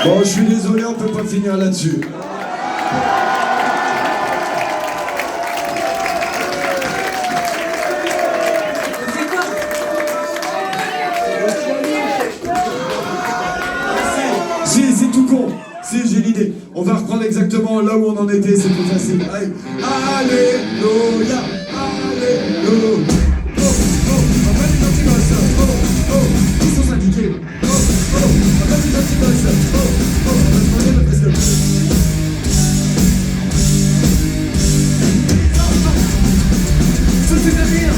Bon, je suis désolé, on peut pas finir là-dessus. Si, c'est tout con. Si, j'ai l'idée. On va reprendre exactement là où on en était, c'est plus facile. Allez. Alléluia, alléluia. Oh, oh, on va les gentils gosses. Oh, oh, ils sont syndiqués. Oh, oh, on va les gentils gosses. Oh, oh, on va se demander notre presque. Ça c'est de rire.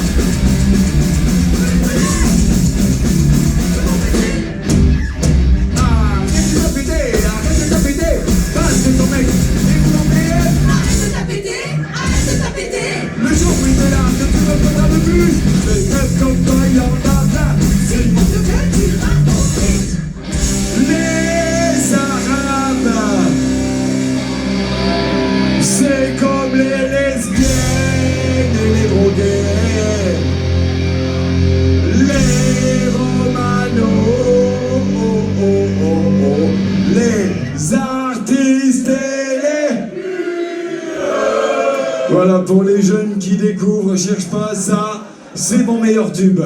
Voilà, pour les jeunes qui découvrent, cherche pas ça, c'est mon meilleur tube.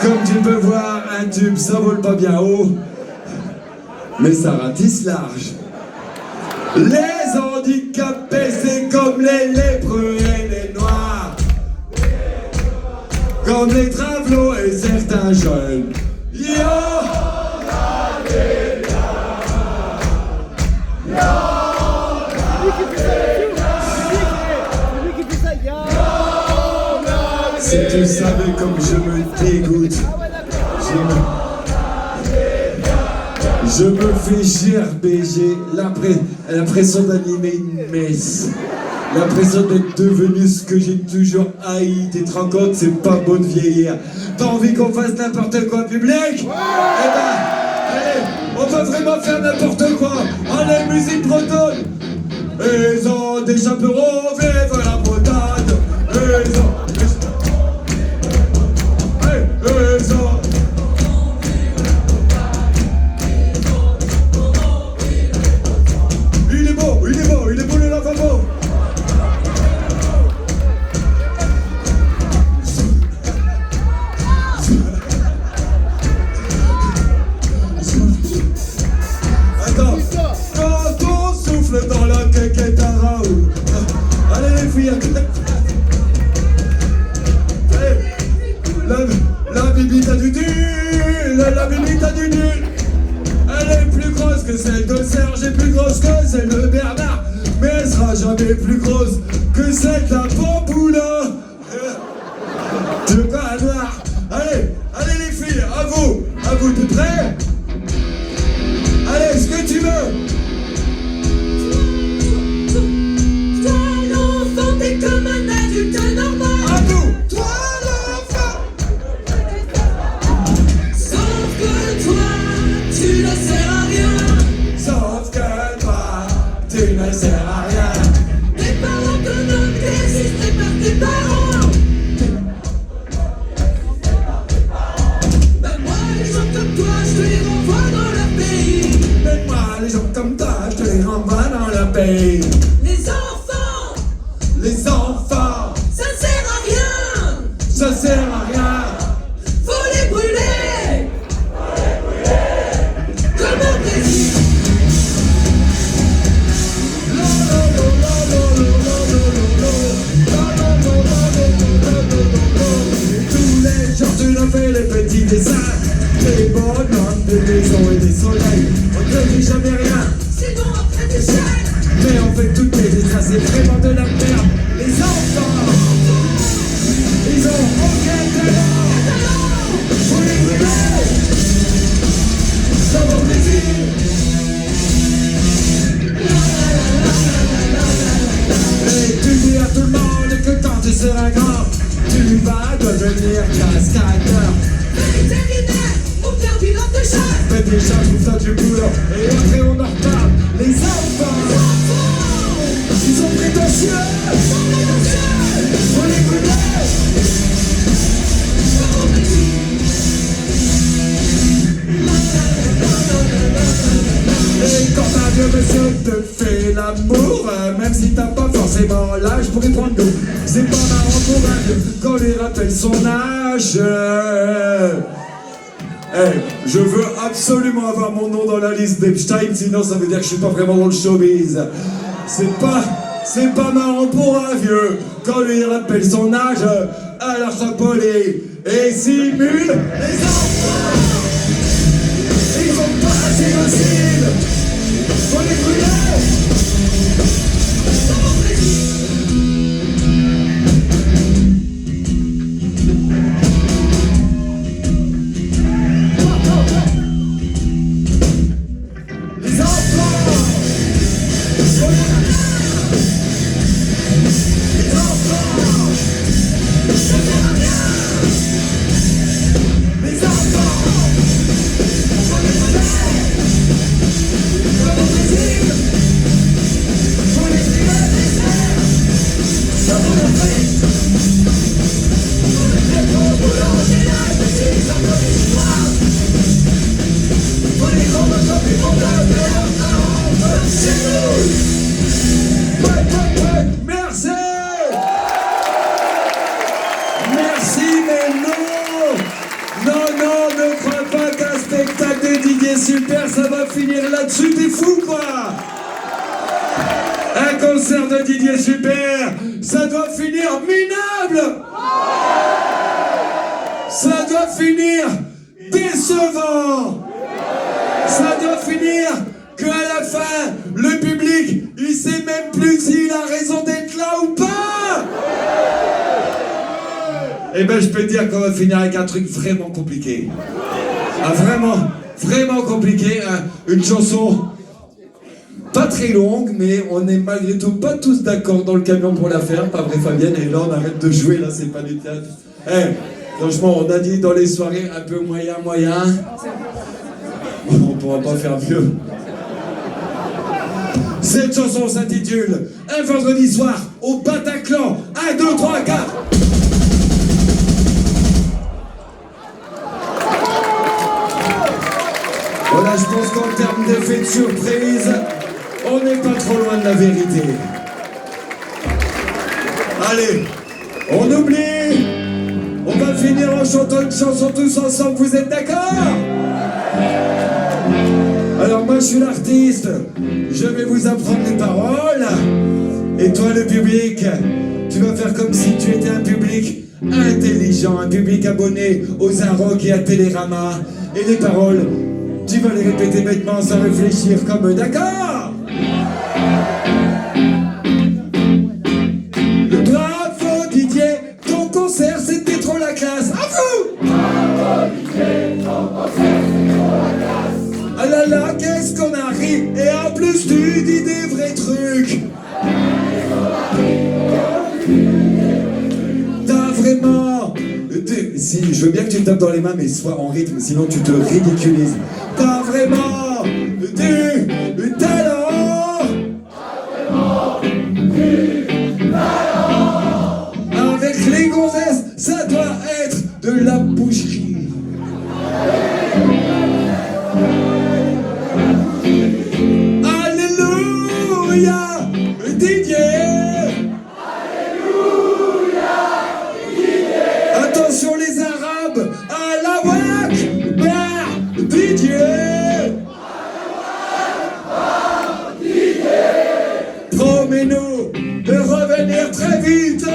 Comme tu peux voir, un tube, ça vole pas bien haut, mais ça ratisse large. Les handicapés, c'est comme les lépreux et les noirs, comme les travelots et certains jeunes. Yo! Si tu savais comme je me dégoûte, je me fais gerber, j'ai l'impression d'animer une messe, l'impression d'être devenu ce que j'ai toujours haï. Tu te rends compte, c'est pas beau de vieillir. T'as envie qu'on fasse n'importe quoi public? Eh ben, allez, on va vraiment faire n'importe quoi. Allez, musique bretonne. Ils ont des chaperons, vive la Bretagne. Ils ont... Il est beau le lavabo. Attends, quand on souffle dans la quéquette à Raoul. Allez les filles, allez, la bibita du nul, la bibita du nul. Elle est plus grosse que celle de Serge et plus grosse que celle de Bernard, mais elle sera jamais plus grosse que celle d'un bamboula. Tu veux pas voir? Allez, allez les filles, à vous, t'es prêts? Allez, ce que tu veux. Toi l'enfant, t'es comme un adulte normal. À vous. Toi l'enfant. Sauf que toi, tu ne sers à rien. Sauf que toi, tu ne sers à rien. Tes parents te donnent des systèmes par tes parents. Ben moi, les gens comme toi, je te les renvoie dans leur pays. Mais moi, les gens comme toi, je te les renvoie dans leur pays. Les enfants, ça sert à rien. Ça sert à rien. Faut les brûler. Comme au Brésil. Tous les jours tu nous fais les petits dessins, des bonhommes, des maisons et des soleils. On ne dit jamais rien, Sinon après des chaînes. mais on fait toutes les dessins, c'est vraiment de la merde. Les enfants, ils ont aucun talent. Faut les brûler. Ça va au Brésil. Et tu dis à tout le monde que quand tu seras grand, tu vas devenir cascadeur. Vétérinaire, ou bien pilote de chasse. Fais déjà tout ça du boulot, et après on en reparle. Les enfants, ils sont prétentieux. Faut les brûler. le monsieur te fait l'amour, même si t'as pas forcément l'âge pour y prendre goût. C'est pas marrant pour un vieux quand il rappelle son âge. Je veux absolument avoir mon nom dans la liste d'Epstein, sinon ça veut dire que je suis pas vraiment dans le showbiz. C'est pas marrant pour un vieux quand lui rappelle son âge, alors ça polie et simule les enfants. Ils sont pas assez dociles, faut les brûler. Merci! Merci, mais non! Non, ne crois pas qu'un spectacle de Didier Super, ça va finir là-dessus, t'es fou, quoi! Un concert de Didier Super, ça doit finir minable! Ça doit finir décevant! Ça doit finir qu'à la fin, le public, il sait même plus s'il a raison d'être là ou pas. Eh ben, je peux te dire qu'on va finir avec un truc vraiment compliqué. Ah, vraiment compliqué. Hein. Une chanson pas très longue, mais on est malgré tout pas tous d'accord dans le camion pour la faire. Pas vrai, Fabienne? Et là, on arrête de jouer, là, c'est pas du théâtre. Franchement, on a dit dans les soirées un peu moyen. On pourra pas faire mieux. Cette chanson s'intitule Un vendredi soir au Bataclan. 1, 2, 3, 4. Voilà, je pense qu'en termes d'effet de surprise, on n'est pas trop loin de la vérité. Allez, on oublie. On va finir en chantant une chanson tous ensemble, vous êtes d'accord? Alors moi je suis l'artiste, je vais vous apprendre les paroles. Et toi le public, tu vas faire comme si tu étais un public intelligent, un public abonné aux Inrock et à Télérama. Et les paroles, tu vas les répéter bêtement sans réfléchir comme eux, d'accord? Bravo Didier, ton concert c'était trop la classe, à vous! Bravo Didier, ton concert c'était trop la classe. Ah là là, qu'est-ce qu'on a ri, et en plus tu dis des vrais trucs. T'as vraiment... Si, je veux bien que tu tapes dans les mains, mais sois en rythme, sinon tu te ridiculises. T'as vraiment du talent. Avec les gonzesses, ça doit être de la boucherie. Alléluia, Didier. Attention les Arabes, Allahu Akbar, Didier. Promets-nous de revenir très vite.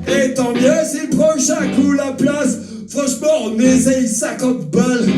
Et tant mieux si le prochain coup la place, franchement on essaye 50 balles.